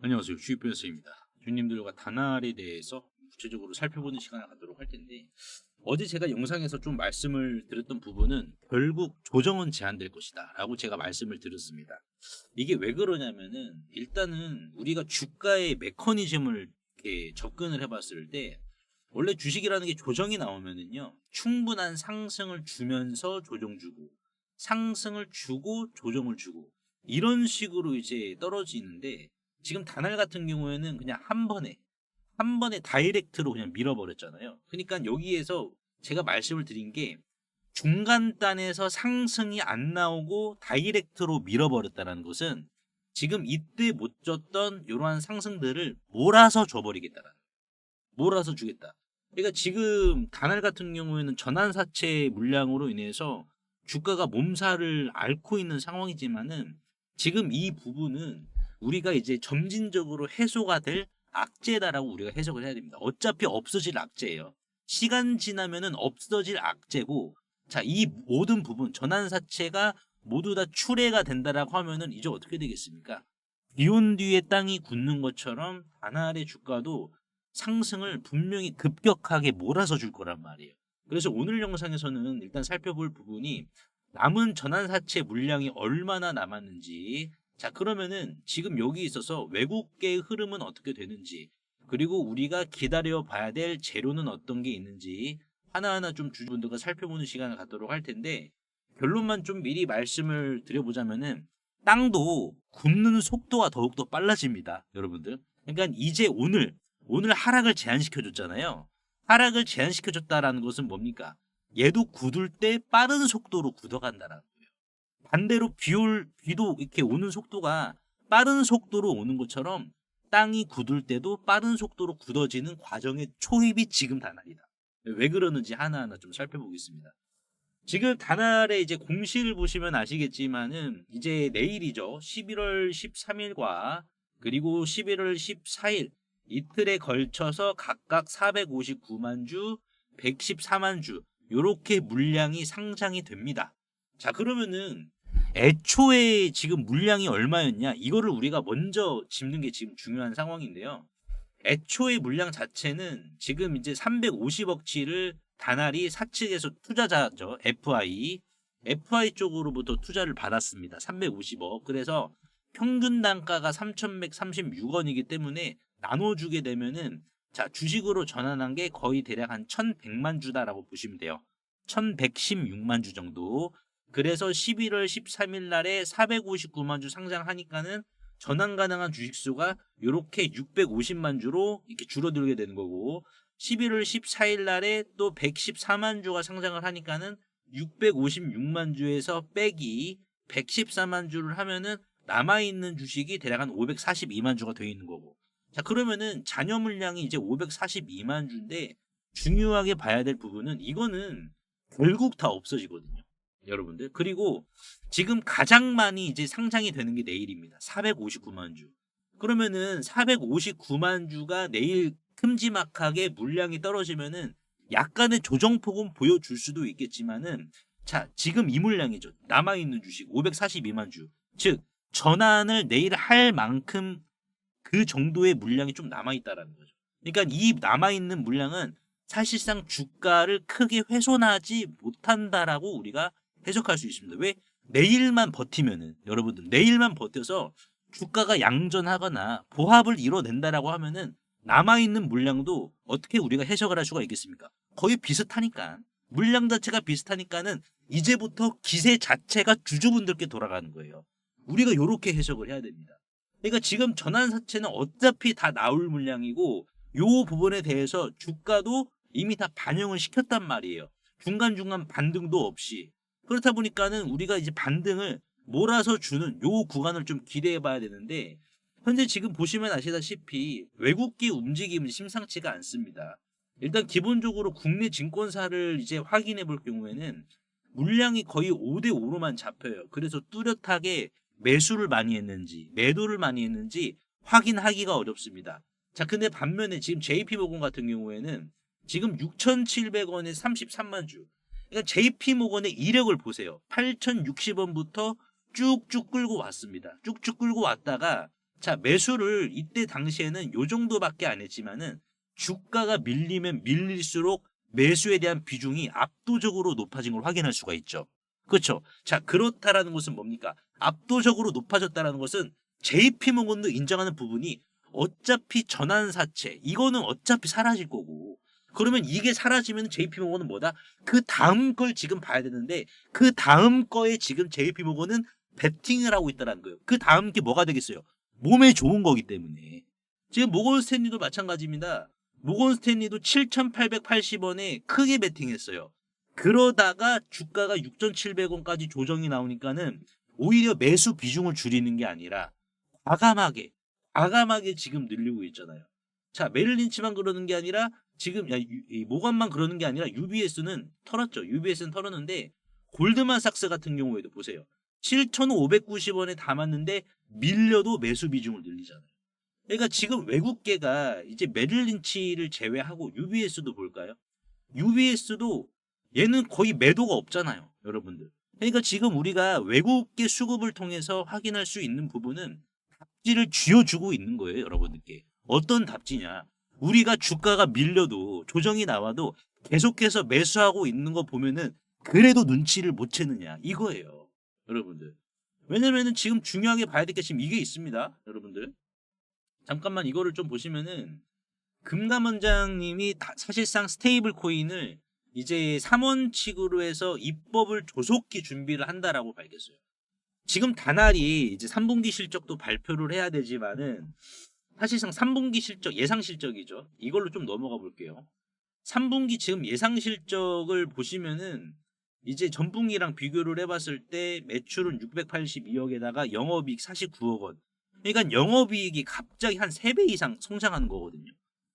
안녕하세요. 주입변 선생입니다. 주님들과 다날에 대해서 구체적으로 살펴보는 시간을 갖도록 할 텐데, 어제 제가 영상에서 좀 말씀을 드렸던 부분은 결국 조정은 제한될 것이다 라고 제가 말씀을 드렸습니다. 이게 왜 그러냐면은 일단은 우리가 주가의 메커니즘을 이렇게 접근을 해봤을 때, 원래 주식이라는 게 조정이 나오면은요 충분한 상승을 주면서 조정 주고, 상승을 주고 조정을 주고, 이런 식으로 이제 떨어지는데, 지금 다날 같은 경우에는 그냥 한 번에 다이렉트로 그냥 밀어버렸잖아요. 그러니까 여기에서 제가 말씀을 드린 게, 중간단에서 상승이 안 나오고 다이렉트로 밀어버렸다는 것은 지금 이때 못 줬던 이러한 상승들을 몰아서 줘버리겠다라는, 몰아서 주겠다. 그러니까 지금 다날 같은 경우에는 전환사채 물량으로 인해서 주가가 몸살을 앓고 있는 상황이지만은, 지금 이 부분은 우리가 이제 점진적으로 해소가 될 악재다라고 우리가 해석을 해야 됩니다. 어차피 없어질 악재예요. 시간 지나면은 없어질 악재고, 자, 이 모든 부분 전환사채가 모두 다 출회가 된다라고 하면은 이제 어떻게 되겠습니까? 비온 뒤에 땅이 굳는 것처럼 다날의 주가도 상승을 분명히 급격하게 몰아서 줄 거란 말이에요. 그래서 오늘 영상에서는 일단 살펴볼 부분이, 남은 전환사채 물량이 얼마나 남았는지, 자 그러면은 지금 여기 있어서 외국계의 흐름은 어떻게 되는지, 그리고 우리가 기다려 봐야 될 재료는 어떤 게 있는지 하나하나 좀 주주분들과 살펴보는 시간을 갖도록 할 텐데, 결론만 좀 미리 말씀을 드려보자면은, 땅도 굽는 속도가 더욱더 빨라집니다, 여러분들. 그러니까 이제 오늘 하락을 제한시켜줬잖아요. 하락을 제한시켜줬다라는 것은 뭡니까? 얘도 굳을 때 빠른 속도로 굳어간다라는 거예요. 반대로 비도 이렇게 오는 속도가 빠른 속도로 오는 것처럼, 땅이 굳을 때도 빠른 속도로 굳어지는 과정의 초입이 지금 다날이다. 왜 그러는지 하나하나 좀 살펴보겠습니다. 지금 다날의 이제 공시를 보시면 아시겠지만은, 이제 내일이죠. 11월 13일과 그리고 11월 14일 이틀에 걸쳐서 각각 459만 주, 114만 주 요렇게 물량이 상장이 됩니다. 자, 그러면은 애초에 지금 물량이 얼마였냐? 이거를 우리가 먼저 짚는 게 지금 중요한 상황인데요. 애초의 물량 자체는 지금 이제 350억치를 다날이 사측에서 투자자죠. FI 쪽으로부터 투자를 받았습니다. 350억. 그래서 평균 단가가 3,136원이기 때문에 나눠주게 되면은, 자, 주식으로 전환한 게 거의 대략 한 1,100만 주다라고 보시면 돼요. 1,116만 주 정도. 그래서 11월 13일 날에 459만 주 상장하니까는 전환 가능한 주식 수가 이렇게 650만 주로 이렇게 줄어들게 되는 거고, 11월 14일 날에 또 114만 주가 상장을 하니까는 656만 주에서 빼기 114만 주를 하면은 남아있는 주식이 대략 한 542만 주가 되어 있는 거고. 자, 그러면은 잔여 물량이 이제 542만 주인데, 중요하게 봐야 될 부분은 이거는 결국 다 없어지거든요, 여러분들. 그리고 지금 가장 많이 이제 상장이 되는 게 내일입니다. 459만 주. 그러면은 459만 주가 내일 큼지막하게 물량이 떨어지면은 약간의 조정폭은 보여줄 수도 있겠지만은, 자, 지금 이 물량이죠. 남아있는 주식 542만 주. 즉, 전환을 내일 할 만큼 그 정도의 물량이 좀 남아있다라는 거죠. 그러니까 이 남아있는 물량은 사실상 주가를 크게 훼손하지 못한다라고 우리가 해석할 수 있습니다. 왜? 내일만 버티면은, 여러분들 내일만 버텨서 주가가 양전하거나 보합을 이뤄낸다라고 하면은 남아있는 물량도 어떻게 우리가 해석을 할 수가 있겠습니까? 거의 비슷하니까, 물량 자체가 비슷하니까는 이제부터 기세 자체가 주주분들께 돌아가는 거예요. 우리가 이렇게 해석을 해야 됩니다. 그러니까 지금 전환사채는 어차피 다 나올 물량이고, 요 부분에 대해서 주가도 이미 다 반영을 시켰단 말이에요. 중간중간 반등도 없이. 그렇다 보니까는 우리가 이제 반등을 몰아서 주는 요 구간을 좀 기대해 봐야 되는데, 현재 지금 보시면 아시다시피 외국계 움직임이 심상치가 않습니다. 일단 기본적으로 국내 증권사를 이제 확인해 볼 경우에는 물량이 거의 5대 5로만 잡혀요. 그래서 뚜렷하게 매수를 많이 했는지 매도를 많이 했는지 확인하기가 어렵습니다. 자, 근데 반면에 지금 JP모건 같은 경우에는 지금 6,700원에 33만 주. 그러니까 JP모건의 이력을 보세요. 8,060원부터 쭉쭉 끌고 왔습니다. 쭉쭉 끌고 왔다가 자, 매수를 이때 당시에는 요 정도밖에 안 했지만은 주가가 밀리면 밀릴수록 매수에 대한 비중이 압도적으로 높아진 걸 확인할 수가 있죠. 그렇죠? 자, 그렇다라는 것은 뭡니까? 압도적으로 높아졌다라는 것은 JP모건도 인정하는 부분이 어차피 전환사채 이거는 어차피 사라질 거고 그러면 이게 사라지면 JP모건은 뭐다? 그 다음 걸 지금 봐야 되는데 그 다음 거에 지금 JP모건은 베팅을 하고 있다는 거예요. 그 다음 게 뭐가 되겠어요? 몸에 좋은 거기 때문에. 지금 모건 스탠리도 마찬가지입니다. 모건 스탠리도 7,880원에 크게 베팅했어요. 그러다가 주가가 6,700원까지 조정이 나오니까는 오히려 매수 비중을 줄이는 게 아니라 과감하게 지금 늘리고 있잖아요. 자, 메릴 린치만 그러는 게 아니라 지금 이 모건만 그러는 게 아니라 UBS는 털었죠. UBS는 털었는데 골드만삭스 같은 경우에도 보세요. 7,590원에 담았는데 밀려도 매수 비중을 늘리잖아요. 그러니까 지금 외국계가 이제 메릴 린치를 제외하고 UBS도 볼까요? UBS도 얘는 거의 매도가 없잖아요, 여러분들. 그러니까 지금 우리가 외국계 수급을 통해서 확인할 수 있는 부분은 답지를 쥐어주고 있는 거예요, 여러분들께. 어떤 답지냐? 우리가 주가가 밀려도 조정이 나와도 계속해서 매수하고 있는 거 보면은 그래도 눈치를 못 채느냐 이거예요, 여러분들. 왜냐면은 지금 중요하게 봐야 될 게 지금 이게 있습니다, 여러분들. 잠깐만 이거를 좀 보시면은 금감원장님이 사실상 스테이블 코인을 이제 3원칙으로 해서 입법을 조속히 준비를 한다라고 밝혔어요. 지금 다날이 이제 3분기 실적도 발표를 해야 되지만은 사실상 3분기 실적 예상 실적이죠. 이걸로 좀 넘어가 볼게요. 3분기 지금 예상 실적을 보시면은 이제 전분기랑 비교를 해봤을 때 매출은 682억에다가 영업이익 49억 원. 그러니까 영업이익이 갑자기 한 3배 이상 성장하는 거거든요.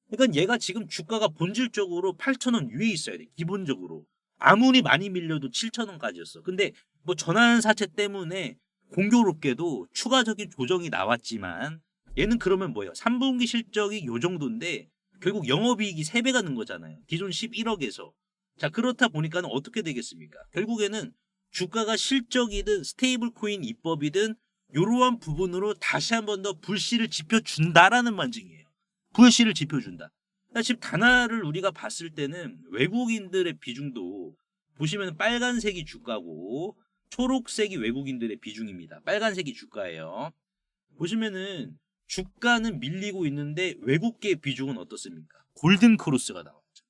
그러니까 얘가 지금 주가가 본질적으로 8,000원 위에 있어야 돼. 기본적으로. 아무리 많이 밀려도 7,000원까지였어. 근데 뭐 전환사채 때문에 공교롭게도 추가적인 조정이 나왔지만 얘는 그러면 뭐예요? 3분기 실적이 요 정도인데 결국 영업이익이 3배가 는 거잖아요. 기존 11억에서. 자, 그렇다 보니까는 어떻게 되겠습니까? 결국에는 주가가 실적이든 스테이블 코인 입법이든 이러한 부분으로 다시 한 번 더 불씨를 지펴준다라는 말증이에요. 불씨를 지펴준다. 그러니까 지금 단화를 우리가 봤을 때는 외국인들의 비중도 보시면 빨간색이 주가고 초록색이 외국인들의 비중입니다. 빨간색이 주가예요. 보시면은 주가는 밀리고 있는데 외국계 비중은 어떻습니까? 골든 크로스가 나왔죠.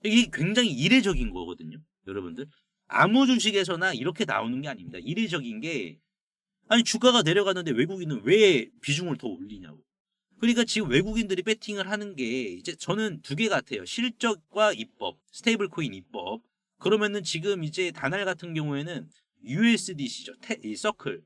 이게 굉장히 이례적인 거거든요, 여러분들. 아무 주식에서나 이렇게 나오는 게 아닙니다. 이례적인 게 아니 주가가 내려가는데 외국인은 왜 비중을 더 올리냐고. 그러니까 지금 외국인들이 배팅을 하는 게 이제 저는 두 개 같아요. 실적과 입법, 스테이블 코인 입법. 그러면은 지금 이제 다날 같은 경우에는 USDC죠. 이 서클.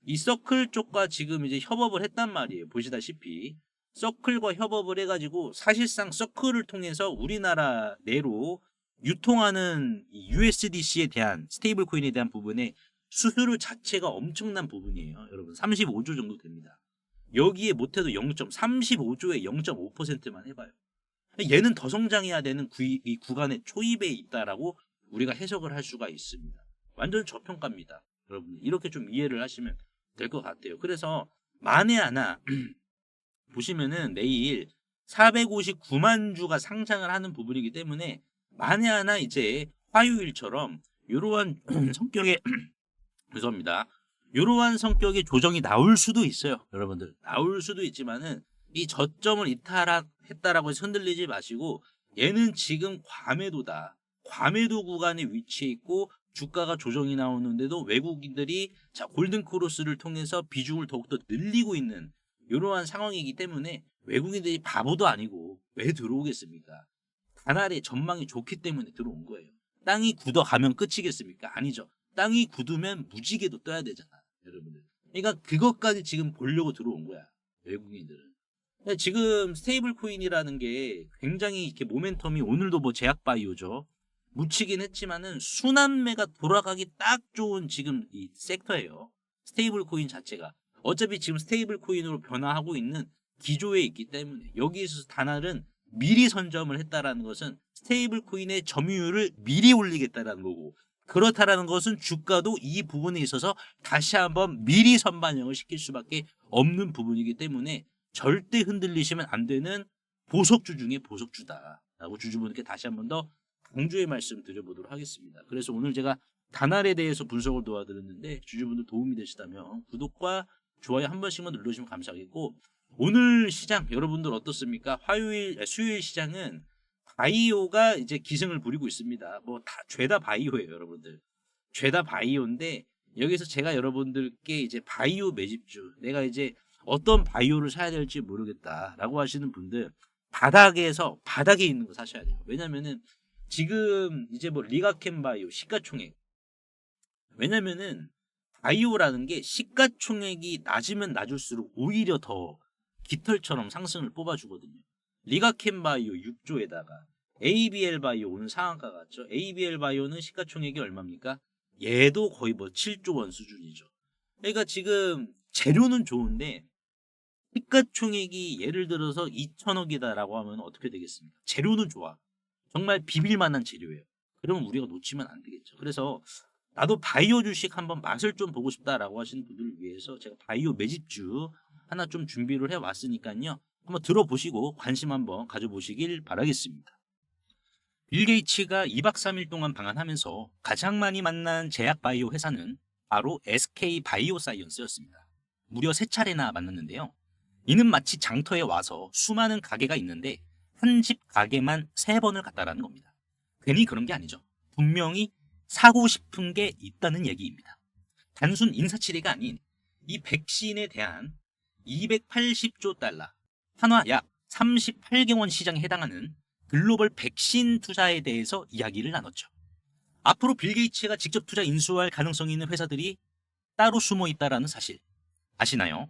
이 서클 쪽과 지금 이제 협업을 했단 말이에요. 보시다시피. 서클과 협업을 해가지고 사실상 서클을 통해서 우리나라 내로 유통하는 USDC에 대한 스테이블 코인에 대한 부분에 수수료 자체가 엄청난 부분이에요. 여러분 35조 정도 됩니다. 여기에 못해도 35조에 0.5%만 해봐요. 얘는 더 성장해야 되는 이 구간의 초입에 있다라고 우리가 해석을 할 수가 있습니다. 완전 저평가입니다. 여러분 이렇게 좀 이해를 하시면 될 것 같아요. 그래서 만에 하나 보시면은 내일 459만 주가 상장을 하는 부분이기 때문에 만에 하나 이제 화요일처럼 이러한 성격의 죄송합니다. 이러한 성격의 조정이 나올 수도 있어요. 여러분들 나올 수도 있지만은 이 저점을 이탈했다라고 해서 흔들리지 마시고 얘는 지금 과매도다. 과매도 구간에 위치해 있고 주가가 조정이 나오는데도 외국인들이 자 골든크로스를 통해서 비중을 더욱더 늘리고 있는 이러한 상황이기 때문에 외국인들이 바보도 아니고 왜 들어오겠습니까? 다날의 전망이 좋기 때문에 들어온 거예요. 땅이 굳어가면 끝이겠습니까? 아니죠. 땅이 굳으면 무지개도 떠야 되잖아, 여러분들. 그러니까 그것까지 지금 보려고 들어온 거야, 외국인들은. 지금 스테이블 코인이라는 게 굉장히 이렇게 모멘텀이 오늘도 뭐 제약바이오죠. 묻히긴 했지만은 순환매가 돌아가기 딱 좋은 지금 이 섹터예요. 스테이블 코인 자체가. 어차피 지금 스테이블 코인으로 변화하고 있는 기조에 있기 때문에 여기에서 다날은 미리 선점을 했다라는 것은 스테이블 코인의 점유율을 미리 올리겠다라는 거고 그렇다라는 것은 주가도 이 부분에 있어서 다시 한번 미리 선반영을 시킬 수밖에 없는 부분이기 때문에 절대 흔들리시면 안 되는 보석주 중에 보석주다라고 주주분께 다시 한번 더 강조의 말씀 드려보도록 하겠습니다. 그래서 오늘 제가 다날에 대해서 분석을 도와드렸는데 주주분들 도움이 되시다면 구독과 좋아요 한 번씩만 눌러주시면 감사하겠고, 오늘 시장 여러분들 어떻습니까? 수요일 시장은 바이오가 이제 기승을 부리고 있습니다. 뭐 다 죄다 바이오예요, 여러분들. 죄다 바이오인데 여기서 제가 여러분들께 이제 바이오 매집주, 내가 이제 어떤 바이오를 사야 될지 모르겠다라고 하시는 분들 바닥에 있는 거 사셔야 돼요. 왜냐면은 지금 이제 뭐 리가켄 바이오 시가총액, 왜냐면은 바이오라는 게 시가총액이 낮으면 낮을수록 오히려 더 깃털처럼 상승을 뽑아주거든요. 리가켄 바이오 6조에다가 ABL 바이오 오늘 상한가 같죠. ABL 바이오는 시가총액이 얼마입니까? 얘도 거의 뭐 7조 원 수준이죠. 그러니까 지금 재료는 좋은데 시가총액이 예를 들어서 2천억이다라고 하면 어떻게 되겠습니까? 재료는 좋아. 정말 비빌 만한 재료예요. 그러면 우리가 놓치면 안 되겠죠. 그래서 나도 바이오 주식 한번 맛을 좀 보고 싶다라고 하시는 분들을 위해서 제가 바이오 매집주 하나 좀 준비를 해왔으니까요. 한번 들어보시고 관심 한번 가져보시길 바라겠습니다. 빌 게이츠가 2박 3일 동안 방한하면서 가장 많이 만난 제약 바이오 회사는 바로 SK 바이오사이언스였습니다. 무려 3차례나 만났는데요. 이는 마치 장터에 와서 수많은 가게가 있는데 한 집 가게만 3번을 갔다라는 겁니다. 괜히 그런 게 아니죠. 분명히 사고 싶은 게 있다는 얘기입니다. 단순 인사치레가 아닌 이 백신에 대한 280조 달러, 한화 약 38개 원 시장에 해당하는 글로벌 백신 투자에 대해서 이야기를 나눴죠. 앞으로 빌 게이츠가 직접 투자 인수할 가능성이 있는 회사들이 따로 숨어 있다는 사실 아시나요?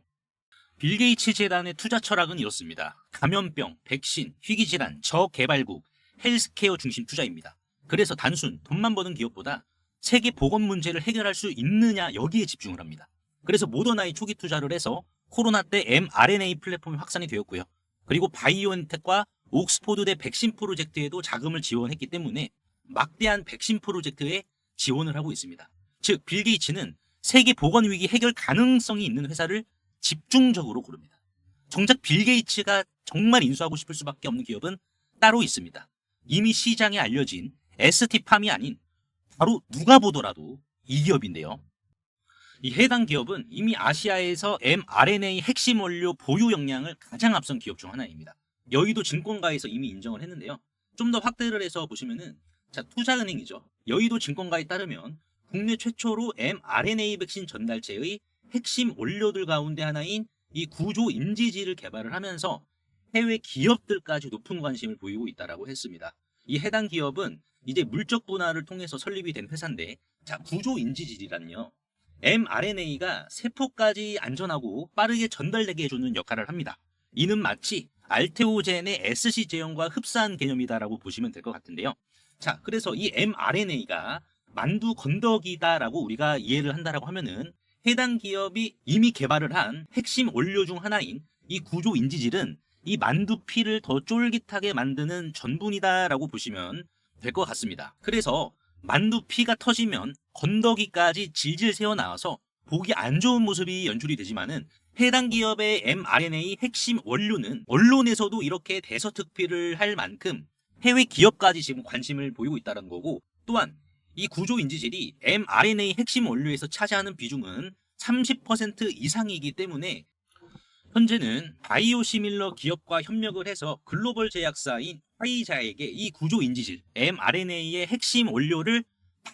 빌 게이츠 재단의 투자 철학은 이렇습니다. 감염병, 백신, 희귀질환, 저개발국, 헬스케어 중심 투자입니다. 그래서 단순 돈만 버는 기업보다 세계 보건 문제를 해결할 수 있느냐 여기에 집중을 합니다. 그래서 모더나에 초기 투자를 해서 코로나 때 mRNA 플랫폼이 확산이 되었고요. 그리고 바이오엔텍과 옥스포드대 백신 프로젝트에도 자금을 지원했기 때문에 막대한 백신 프로젝트에 지원을 하고 있습니다. 즉 빌 게이츠는 세계 보건 위기 해결 가능성이 있는 회사를 집중적으로 고릅니다. 정작 빌 게이츠가 정말 인수하고 싶을 수밖에 없는 기업은 따로 있습니다. 이미 시장에 알려진 ST팜이 아닌 바로 누가 보더라도 이 기업인데요. 이 해당 기업은 이미 아시아에서 mRNA 핵심 원료 보유 역량을 가장 앞선 기업 중 하나입니다. 여의도 증권가에서 이미 인정을 했는데요. 좀 더 확대를 해서 보시면은 자, 투자은행이죠. 여의도 증권가에 따르면 국내 최초로 mRNA 백신 전달체의 핵심 원료들 가운데 하나인 이 구조 인지질을 개발을 하면서 해외 기업들까지 높은 관심을 보이고 있다라고 했습니다. 이 해당 기업은 이제 물적 분할을 통해서 설립이 된 회사인데, 자, 구조 인지질이란요, mRNA가 세포까지 안전하고 빠르게 전달되게 해주는 역할을 합니다. 이는 마치 알테오젠의 SC 제형과 흡사한 개념이다라고 보시면 될 것 같은데요. 자, 그래서 이 mRNA가 만두 건더기다라고 우리가 이해를 한다라고 하면은 해당 기업이 이미 개발을 한 핵심 원료 중 하나인 이 구조 인지질은 이 만두피를 더 쫄깃하게 만드는 전분이다라고 보시면 될 것 같습니다. 그래서 만두피가 터지면 건더기까지 질질 새어나와서 보기 안 좋은 모습이 연출이 되지만은 해당 기업의 mRNA 핵심 원료는 언론에서도 이렇게 대서특필을 할 만큼 해외 기업까지 지금 관심을 보이고 있다는 거고, 또한 이 구조 인지질이 mRNA 핵심 원료에서 차지하는 비중은 30% 이상이기 때문에 현재는 바이오시밀러 기업과 협력을 해서 글로벌 제약사인 화이자에게 이 구조 인지질 mRNA의 핵심 원료를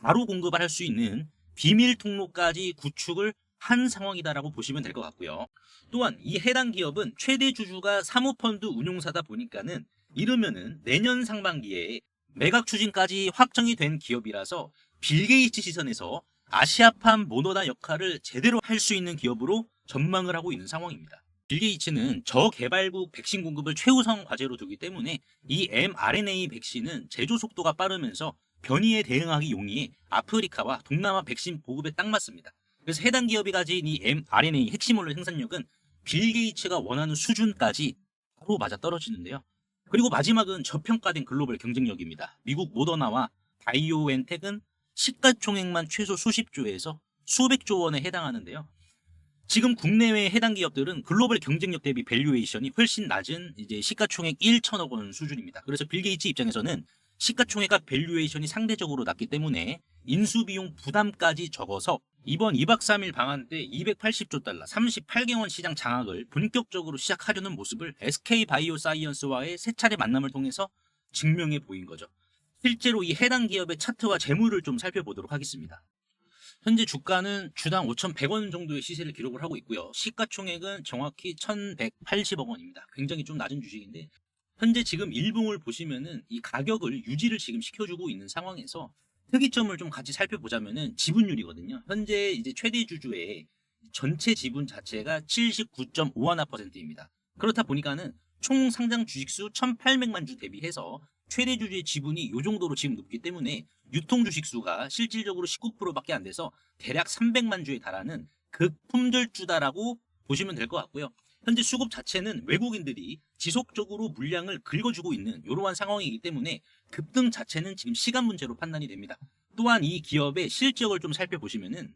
바로 공급할 수 있는 비밀 통로까지 구축을 한 상황이다라고 보시면 될 것 같고요. 또한 이 해당 기업은 최대 주주가 사모펀드 운용사다 보니까는 이르면은 내년 상반기에 매각 추진까지 확정이 된 기업이라서 빌 게이츠 시선에서 아시아판 모더나 역할을 제대로 할 수 있는 기업으로 전망을 하고 있는 상황입니다. 빌 게이츠는 저개발국 백신 공급을 최우선 과제로 두기 때문에 이 mRNA 백신은 제조 속도가 빠르면서 변이에 대응하기 용이해 아프리카와 동남아 백신 보급에 딱 맞습니다. 그래서 해당 기업이 가진 이 mRNA 핵심 원료 생산력은 빌 게이츠가 원하는 수준까지 바로 맞아 떨어지는데요. 그리고 마지막은 저평가된 글로벌 경쟁력입니다. 미국 모더나와 바이오엔텍은 시가총액만 최소 수십조에서 수백조 원에 해당하는데요. 지금 국내외 해당 기업들은 글로벌 경쟁력 대비 밸류에이션이 훨씬 낮은 이제 시가총액 1천억 원 수준입니다. 그래서 빌 게이츠 입장에서는 시가총액과 밸류에이션이 상대적으로 낮기 때문에 인수비용 부담까지 적어서 이번 2박 3일 방한 때 280조 달러, 38개월 시장 장악을 본격적으로 시작하려는 모습을 SK바이오사이언스와의 세 차례 만남을 통해서 증명해 보인 거죠. 실제로 이 해당 기업의 차트와 재물을 좀 살펴보도록 하겠습니다. 현재 주가는 주당 5,100원 정도의 시세를 기록을 하고 있고요. 시가총액은 정확히 1,180억 원입니다. 굉장히 좀 낮은 주식인데 현재 지금 일봉을 보시면은 이 가격을 유지를 지금 시켜주고 있는 상황에서 특이점을 좀 같이 살펴보자면은 지분율이거든요. 현재 이제 최대 주주의 전체 지분 자체가 79.51%입니다. 그렇다 보니까는 총 상장 주식수 1,800만 주 대비해서 최대 주주의 지분이 이 정도로 지금 높기 때문에 유통 주식수가 실질적으로 19%밖에 안 돼서 대략 300만 주에 달하는 극품절주다라고 보시면 될 것 같고요. 현재 수급 자체는 외국인들이 지속적으로 물량을 긁어주고 있는 이러한 상황이기 때문에 급등 자체는 지금 시간 문제로 판단이 됩니다. 또한 이 기업의 실적을 좀 살펴보시면은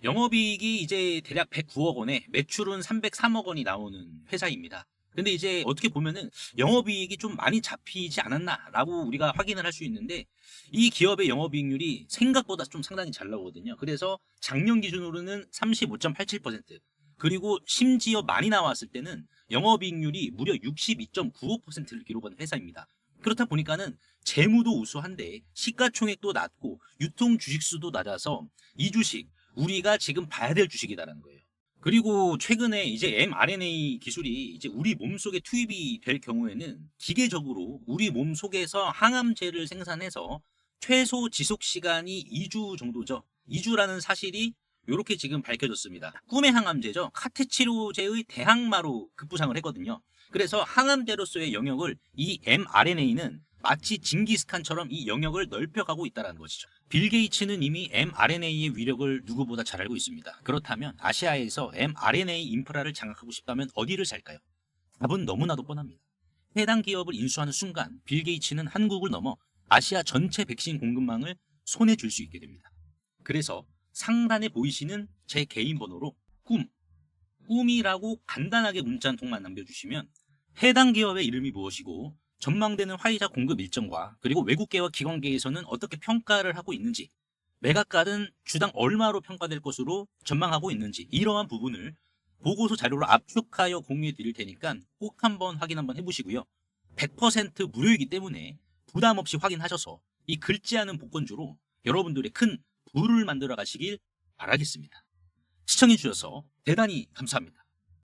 영업이익이 이제 대략 109억 원에 매출은 303억 원이 나오는 회사입니다. 근데 이제 어떻게 보면은 영업이익이 좀 많이 잡히지 않았나라고 우리가 확인을 할 수 있는데 이 기업의 영업이익률이 생각보다 좀 상당히 잘 나오거든요. 그래서 작년 기준으로는 35.87%, 그리고 심지어 많이 나왔을 때는 영업이익률이 무려 62.95%를 기록한 회사입니다. 그렇다 보니까는 재무도 우수한데 시가총액도 낮고 유통 주식수도 낮아서 이 주식 우리가 지금 봐야 될 주식이다라는 거예요. 그리고 최근에 이제 mRNA 기술이 이제 우리 몸 속에 투입이 될 경우에는 기계적으로 우리 몸 속에서 항암제를 생산해서 최소 지속 시간이 2주 정도죠. 2주라는 사실이 이렇게 지금 밝혀졌습니다. 꿈의 항암제죠. 카테 치료제의 대항마로 급부상을 했거든요. 그래서 항암제로서의 영역을 이 mRNA는 마치 징기스칸처럼 이 영역을 넓혀가고 있다는 것이죠. 빌 게이츠는 이미 mRNA의 위력을 누구보다 잘 알고 있습니다. 그렇다면 아시아에서 mRNA 인프라를 장악하고 싶다면 어디를 살까요? 답은 너무나도 뻔합니다. 해당 기업을 인수하는 순간 빌 게이츠는 한국을 넘어 아시아 전체 백신 공급망을 손에 쥘 수 있게 됩니다. 그래서 상단에 보이시는 제 개인 번호로 꿈이라고 간단하게 문자 한 통만 남겨주시면 해당 기업의 이름이 무엇이고 전망되는 화이자 공급 일정과 그리고 외국계와 기관계에서는 어떻게 평가를 하고 있는지, 매각가는 주당 얼마로 평가될 것으로 전망하고 있는지, 이러한 부분을 보고서 자료로 압축하여 공유해 드릴 테니까 꼭 한번 확인 한번 해보시고요. 100% 무료이기 때문에 부담 없이 확인하셔서 이 긁지 않은 복권주로 여러분들의 큰 부를 만들어 가시길 바라겠습니다. 시청해 주셔서 대단히 감사합니다.